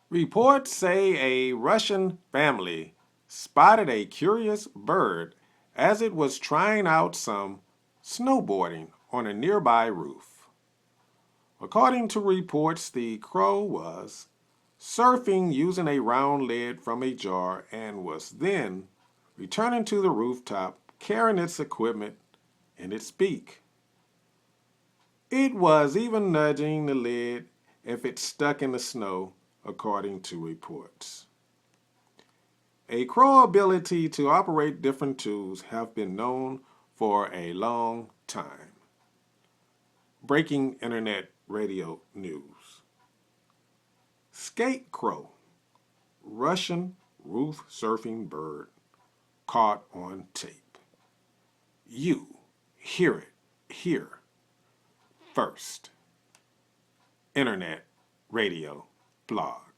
Reports say a Russian family spotted a curious bird as it was trying out some snowboarding on a nearby roof. According to reports, the crow was surfing using a round lid from a jar and was then returning to the rooftop carrying its equipment in its beak. It was even nudging the lid if it stuck in the snow, according to reports. A crow's ability to operate different tools have been known for a long time. Breaking internet radio news. Skatecrow, Russian roof surfing bird, caught on tape. You hear it here first. Internet radio blog.